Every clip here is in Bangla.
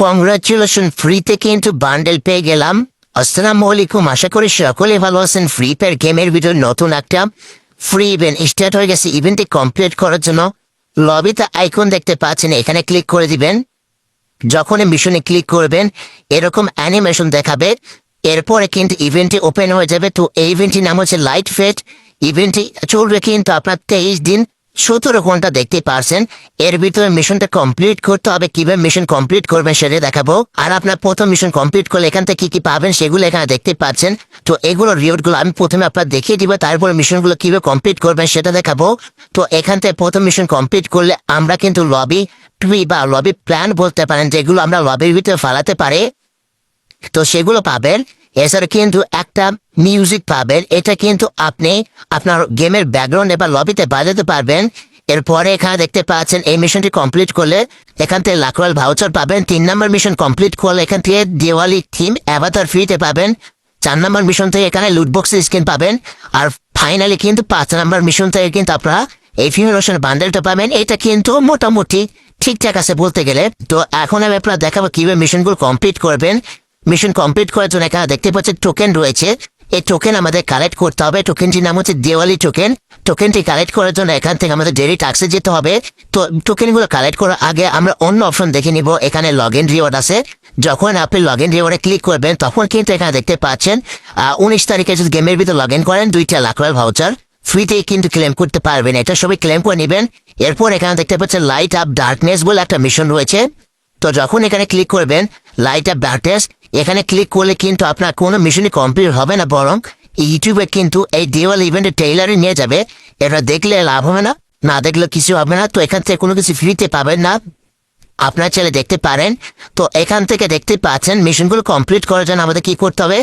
কংগ্রাচুলেশন, ফ্রিতে কিন্তু বান্ডেল পেয়ে গেলাম। আসসালামু আলাইকুম, আশা করি সকলে ভালো আছেন। ফ্রি ফায়ার গেমের ভিতর নতুন একটা ফ্রি ইভেন্ট স্টার্ট হয়ে গেছে। ইভেন্টটি কমপ্লিট করার জন্য লবিতে আইকন দেখতে পাচ্ছেন, এখানে ক্লিক করে দিবেন। যখন মিশনে ক্লিক করবেন এরকম অ্যানিমেশন দেখাবে, এরপরে কিন্তু ইভেন্টটি ওপেন হয়ে যাবে। তো এই ইভেন্টটির নাম হচ্ছে লাইট ফেট। ইভেন্টটি চলবে কিন্তু আপনার 23 দিন 17 ঘন্টা দেখতে পারছেন। এর ভিতরে মিশনটা কমপ্লিট করতে হবে। কিভাবে মিশন কমপ্লিট করবেন সেটা দেখাবো। আর আপনার প্রথম মিশন কমপ্লিট করলে এখান থেকে কি পাবেন সেগুলো এখানে দেখতে পাচ্ছেন। তো এগুলো রিওয়ার্ডগুলো আমি প্রথমে আপনার দেখিয়ে দিব, তারপরে মিশনগুলো কিভাবে কমপ্লিট করবেন সেটা দেখাবো। তো এখান থেকে প্রথম মিশন কমপ্লিট করলে আমরা কিন্তু লবি টুই বা লবি প্ল্যান বলতে পারেন, যেগুলো আমরা লবির ভিতরে ফালাতে পারি, তো সেগুলো পাবেন। এছাড়া কিন্তু একটা মিউজিক পাবেন, এটা কিন্তু আপনি আপনার গেমের ব্যাকগ্রাউন্ডে বা লবিতে বাজাতে পারবেন। এরপরে এখানে দেখতে পাচ্ছেন এই মিশনটি কমপ্লিট করলে এখান থেকে লাখ ভাউচার পাবেন। 3 নম্বর মিশন কমপ্লিট করলে এখান থেকে দিওয়ালি থিম অ্যাভাতার ফ্রিতে পাবেন। 4 নম্বর মিশন থেকে এখানে লুটবক্সের স্কিন পাবেন। আর ফাইনালি কিন্তু 5 নম্বর মিশন থেকে কিন্তু আপনারা এই ফিউরেশন বান্ডেলটা পাবেন। এটা কিন্তু মোটামুটি ঠিকঠাক আছে বলতে গেলে। তো এখন আমি আপনারা দেখাবো কিভাবে মিশনগুলো কমপ্লিট করবেন। মিশন কমপ্লিট করার জন্য এখানে দেখতে পাচ্ছেন টোকেন রয়েছে। এই টোকেন আমাদের কালেক্ট করতে হবে। টোকেনটির নাম হচ্ছে দিওয়ালি টোকেন। টোকেনটি কালেক্ট করার জন্য এখান থেকে আমাদের ডেইলি টাস্কে যেতে হবে। তো টোকেনগুলো কালেক্ট করার আগে আমরা অন্য অপশন দেখে নিব। এখানে লগ ইন রিওয়ার্ড আছে। যখন আপনি লগ ইন রিওয়ার্ডে ক্লিক করবেন তখন কিন্তু এখানে দেখতে পাচ্ছেন 19 তারিখে যদি গেমের ভিতরে লগ ইন করেন 2টা লাখ ভাউচার ফ্রিতে কিন্তু ক্লেম করতে পারবেন। এটা সবাই ক্লেম করে নেবেন। এরপর এখানে দেখতে পাচ্ছেন লাইট আপ ডার্কনেস বলে একটা মিশন রয়েছে। তো যখন এখানে ক্লিক করবেন লাইট আপ ডার্কনেস, এখানে ক্লিক করলে কিন্তু আপনার কোনো মিশনই কমপ্লিট হবে না, বরং ইউটিউবে কিন্তু এই দিওয়ালি ইভেন্টের ট্রেইলারে নিয়ে যাবে। এটা দেখলে লাভ হবে না, না দেখলে কিছু হবে না। তো এখান থেকে কোনো কিছু ফ্রিতে পাবেন না, আপনার ছেলে দেখতে পারেন। তো এখান থেকে দেখতে পাচ্ছেন মিশনগুলো কমপ্লিট করার জন্য আমাদের কি করতে হবে,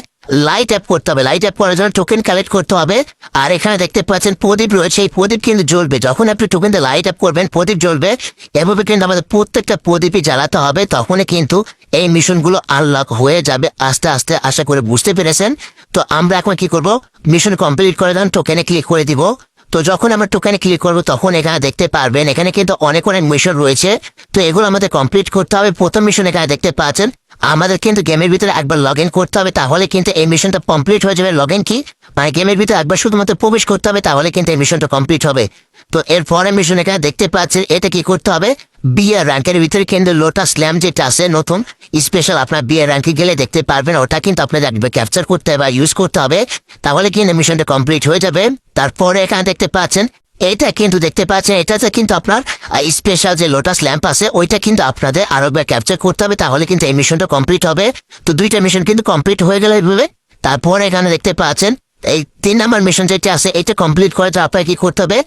লাইট অ্যাপ করতে হবে। লাইট অ্যাপ করার জন্য টোকেন কালেক্ট করতে হবে। আর এখানে দেখতে পাচ্ছেন প্রদীপ রয়েছে, এই প্রদীপ কিন্তু জ্বলবে। যখন আপনি টোকেন দিয়ে লাইট অ্যাপ করবেন প্রদীপ জ্বলবে। এভাবে কিন্তু আমাদের প্রত্যেকটা প্রদীপই জ্বালাতে হবে, তখনই কিন্তু এই মিশনগুলো আনলক হয়ে যাবে আস্তে আস্তে। আশা করে বুঝতে পেরেছেন। তো আমরা এখন কি করব, মিশন কমপ্লিট করে দেন, টোকেনে ক্লিক করে দিব। তো যখন আমরা টোকেনে ক্লিক করবো তখন এখানে দেখতে পারবেন এখানে কিন্তু অনেক মিশন রয়েছে। তো এগুলো আমাদের কমপ্লিট করতে হবে। প্রথম মিশন এখানে দেখতে পাচ্ছেন আমাদের কিন্তু গেমের ভিতরে একবার লগ ইন করতে হবে, তাহলে কিন্তু এই মিশনটা কমপ্লিট হয়ে যাবে। লগ ইন কি মানে গেমের ভিতরে একবার শুধুমাত্র প্রবেশ করতে হবে, তাহলে কিন্তু এই মিশনটা কমপ্লিট হবে। তো এরপরে মিশন এখানে দেখতে পাচ্ছেন এটা কি করতে হবে, বিয়ার র্যাঙ্কের ভিতরে কিন্তু লোটাস স্ল্যাম যেটা আছে নতুন স্পেশাল, আপনার বিয়ার র্যাঙ্কে গেলে দেখতে পারবেন। ওটা কিন্তু আপনাদের একবার ক্যাপচার করতে হবে বা ইউজ করতে হবে, তাহলে কিন্তু মিশনটা কমপ্লিট হয়ে যাবে। তারপরে এখানে দেখতে পাচ্ছেন এটা কিন্তু দেখতে পাচ্ছেন এটাতে কিন্তু আপনার স্পেশাল যে লোটাস ল্যাম্প আছে ওইটা কিন্তু আপনাদের আরো একবার ক্যাপচার করতে হবে, তাহলে কিন্তু এই মিশনটা কমপ্লিট হবে। তো 2টা মিশন কিন্তু কমপ্লিট হয়ে গেলে এইভাবে। তারপরে এখানে দেখতে পাচ্ছেন এই 3 নম্বর মিশন যেটা আছে এটা কমপ্লিট করে তো আপনাকে কি করতে হবে,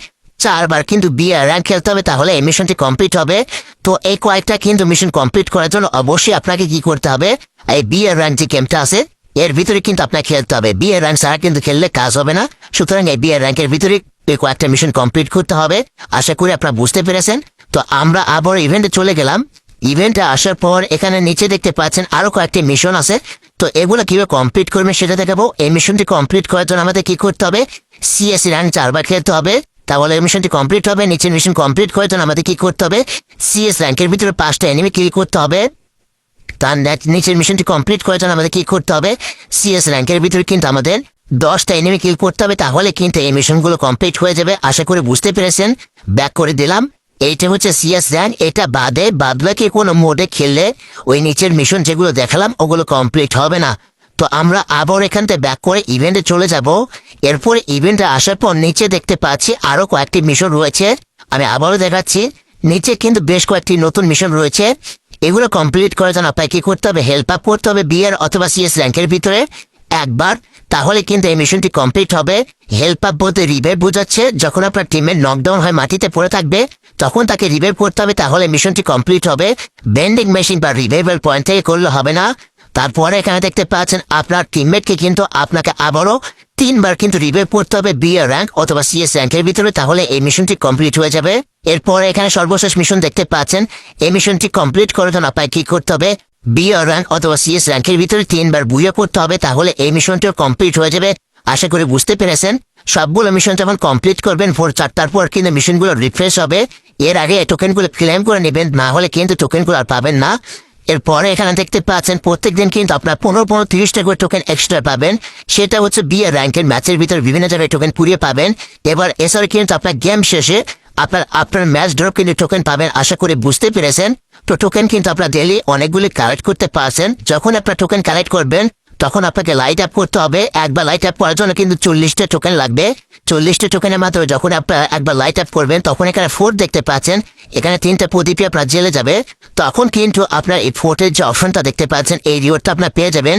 4 বার কিন্তু বিয়ার র্যাঙ্ক খেলতে হবে, তাহলে এই মিশনটি কমপ্লিট হবে। তো এই কয়েকটা কিন্তু মিশন কমপ্লিট করার জন্য অবশ্যই আপনাকে কি করতে হবে, এই বিয়ার র্যাঙ্ক যে গেমটা আছে এর ভিতরে কিন্তু আপনাকে খেলতে হবে। বিয়ার র্যাঙ্ক ছাড়া কিন্তু খেললে কাজ হবে না। সুতরাং এই বিয়ার র্যাঙ্কের ভিতরে কয়েকটা মিশন কমপ্লিট করতে হবে। আশা করি আপনারা বুঝতে পেরেছেন। তো আমরা আবার ইভেন্টে চলে গেলাম। ইভেন্টে আসার পর এখানে নিচে দেখতে পাচ্ছেন আরো কয়েকটি মিশন আছে। তো এগুলো কিভাবে কমপ্লিট করবেন সেটা দেখাবো। এই মিশনটি কমপ্লিট করার জন্য আমাদের কি করতে হবে, সিএসি র্যাঙ্ক 4 বার খেলতে হবে, তাহলে এই মিশনটি কমপ্লিট হবে। নিচের মিশন কমপ্লিট করার জন্য আমাদের কি করতে হবে, সিএস র্যাঙ্কের ভিতরে 5টা এনিমি কিল করতে হবে। তার নিচের মিশনটি কমপ্লিট করার জন্য আমাদের কি করতে হবে, সিএস র্যাঙ্কের ভিতরে কিন্তু আমাদের 10টা এনিমি কিল করতে হবে, তাহলে কিন্তু এই মিশনগুলো কমপ্লিট হয়ে যাবে। আশা করে বুঝতে পেরেছেন। ব্যাক করে দিলাম। এইটা হচ্ছে সিএস র্যাঙ্ক। এটা বাদবাকি কোনো মোডে খেললে ওই নিচের মিশন যেগুলো দেখালাম ওগুলো কমপ্লিট হবে না। তো আমরা আবার এখান থেকে ব্যাক করে ইভেন্টে চলে যাব। এরপরে ইভেন্টে আসার পর নিচে দেখতে পাচ্ছি আরো কয়েকটি মিশন রয়েছে। আমি আবারও দেখাচ্ছি, নিচে কিন্তু বেশ কয়েকটি নতুন মিশন রয়েছে। এগুলো কমপ্লিট করার জন্য আপনাকে কি করতে হবে, হেল্প আপ করতে হবে বিয়ার অথবা সিএস র্যাঙ্কের ভিতরে একবার, তাহলে কিন্তু এই মিশনটি কমপ্লিট হবে। হেল্প আপ বলতে রিভাইভ বোঝাচ্ছে। যখন আপনার টিমের নকডাউন হয় মাটিতে পড়ে থাকবে তখন তাকে রিভাইভ করতে হবে, তাহলে মিশনটি কমপ্লিট হবে। বেন্ডিং মেশিন বা রিভাইভাল পয়েন্ট থেকে করলে হবে না। তারপরে এখানে দেখতে পাচ্ছেন আপনার টিমমেটকে কিন্তু আপনাকে আবারও 3 বার কিন্তু রিভাইভ করতে হবে বিয়ার র্যাঙ্ক অথবা সিএস র্যাঙ্কের ভিতরে, তাহলে এই মিশনটি কমপ্লিট হয়ে যাবে। এরপরে এখানে সর্বশেষ মিশন দেখতে পাচ্ছেন। এই মিশনটি কমপ্লিট করার জন্য আপনাকে কি করতে হবে, বিয়ার র্যাঙ্ক অথবা সিএস র্যাঙ্কের ভিতরে 3 বার বুয়া করতে হবে, তাহলে এই মিশনটিও কমপ্লিট হয়ে যাবে। আশা করি বুঝতে পেরেছেন। সবগুলো মিশন যখন কমপ্লিট করবেন ভোর 4টার পর কিন্তু মিশনগুলো রিফ্রেশ হবে। এর আগে টোকেনগুলো ক্লেম করে নেবেন, না হলে কিন্তু টোকেনগুলো আর পাবেন না। এরপরে এখানে দেখতে পাচ্ছেন প্রত্যেকদিন কিন্তু আপনার 15-30টা করে টোকেন এক্সট্রা পাবেন। সেটা হচ্ছে বিয়ে র্যাঙ্কের ম্যাচের ভিতরে বিভিন্ন জায়গায় টোকেন পুড়িয়ে পাবেন। এবার এছাড়া কিন্তু আপনার গেম শেষে আপনার ম্যাচ ড্রপ কিন্তু টোকেন পাবেন, আশা করি বুঝতে পেরেছেন। তো টোকেন কিন্তু আপনার ডেইলি অনেকগুলি কালেক্ট করতে পারছেন। যখন আপনার টোকেন কালেক্ট করবেন তখন আপনাকে লাইট আপ করতে হবে। একবার লাইট আপ করার জন্য কিন্তু 40টা টোকেন লাগবে। 40টা টোকেনের মাধ্যমে যখন আপনার একবার লাইট আপ করবেন তখন এখানে ফোর্ট দেখতে পাচ্ছেন, এখানে 3টা প্রদীপে আপনার জেলে যাবে। তখন কিন্তু আপনার এই ফোর্টের যে অপশনটা দেখতে পাচ্ছেন এই রিওয়ার্ডটা আপনার পেয়ে যাবেন।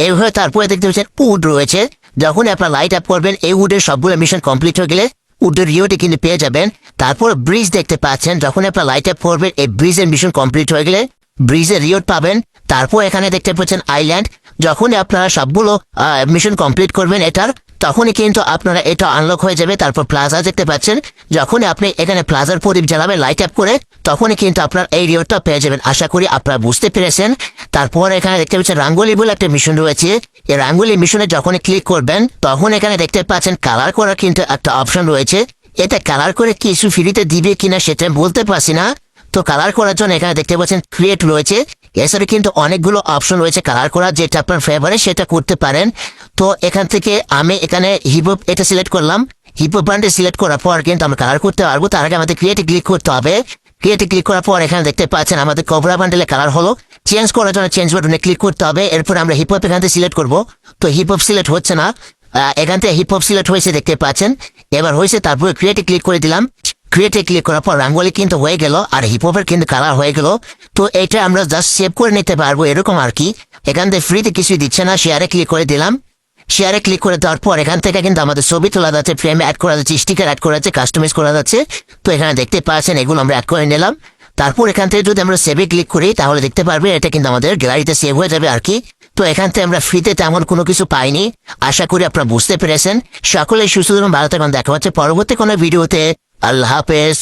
এইভাবে তারপরে দেখতে পাচ্ছেন উড রয়েছে, যখন আপনার লাইট আপ করবেন এই উডের সবগুলো মিশন কমপ্লিট হয়ে গেলে উডের রিওটি কিন্তু পেয়ে যাবেন। তারপর ব্রিজ দেখতে পাচ্ছেন, যখন আপনার লাইট আপ করবেন এই ব্রিজের মিশন কমপ্লিট হয়ে গেলে ব্রিজের রিওট পাবেন। তারপর এখানে দেখতে পাচ্ছেন আইল্যান্ড, যখন আপনারা সবগুলো মিশন কমপ্লিট করবেন এটার তখনই কিন্তু আপনারা এটা আনলক হয়ে যাবে। তারপর প্লাজা দেখতে পাচ্ছেন, যখন আপনি এখানে প্লাজার প্রদীপ জ্বালাবেন লাইট আপ করে তখনই কিন্তু আপনার এই রিওটটা পেয়ে যাবেন। আশা করি আপনারা বুঝতে পেরেছেন। তারপর এখানে দেখতে পাচ্ছেন রাঙ্গোলি বলে একটা মিশন রয়েছে। এই রাঙ্গোলি মিশনে যখন ক্লিক করবেন তখন এখানে দেখতে পাচ্ছেন কালার করার কিন্তু একটা অপশন রয়েছে। এটা কালার করে কিছু ফ্রিতে দিবে কিনা সেটা বলতে পারছি না। তো কালার করার জন্য এখানে দেখতে পাচ্ছেন ক্রিয়েট রয়েছে। এছাড়া কিন্তু অনেকগুলো অপশন রয়েছে কালার করার, যেটা আপনার ফেভারে সেটা করতে পারেন। তো এখান থেকে আমি এখানে হিপহপ এটা সিলেক্ট করলাম। হিপহপ ব্র্যান্ডে সিলেক্ট করার পর কিন্তু আমরা কালার করতে পারবো। তার আগে আমাদের ক্রিয়েটে ক্লিক করতে হবে। ক্রিয়েটে ক্লিক করার পর এখানে দেখতে পাচ্ছেন আমাদের কোবরা বান্ডেলে কালার হলো। চেঞ্জ করার জন্য চেঞ্জ বাটনে ক্লিক করতে হবে। এরপর আমরা হিপহপ এখান থেকে সিলেক্ট করবো। তো হিপহপ সিলেক্ট হচ্ছে না, এখান থেকে হিপহপ সিলেক্ট হয়েছে দেখতে পাচ্ছেন। এবার হয়েছে, তারপরে ক্রিয়েটে ক্লিক করে দিলাম। ক্রিয়েটে ক্লিক করার পর রাঙ্গোলি কিন্তু হয়ে গেল আর হিপহপের কিন্তু কালার হয়ে গেল। তো এটা আমরা জাস্ট সেভ করে নিতে পারবো এরকম আর কি। এখান থেকে ফ্রিতে কিছুই দিচ্ছে না, শেয়ারে ক্লিক করে দিলাম। শেয়ারে ক্লিক করে দেওয়ার পর এখান থেকে কিন্তু আমাদের ছবি তোলা যাচ্ছে, ফ্রেম অ্যাড করা যাচ্ছে, স্টিকার অ্যাড করা যাচ্ছে, কাস্টমাইজ করা যাচ্ছে। তো এখানে দেখতে পাচ্ছেন এগুলো আমরা অ্যাড করে নিলাম। তারপর এখান থেকে যদি আমরা সেভে ক্লিক করি তাহলে দেখতে পারবে এটা কিন্তু আমাদের গ্যালারিতে সেভ হয়ে যাবে আর কি। তো এখান থেকে আমরা ফ্রিতে তেমন কোনো কিছু পাইনি। আশা করি আপনারা বুঝতে পেরেছেন। সকলেই সুস্থ এবং ভালো থাকুন। দেখা হচ্ছে পরবর্তী কোনো ভিডিওতে। আল্লাহ হাফেজ।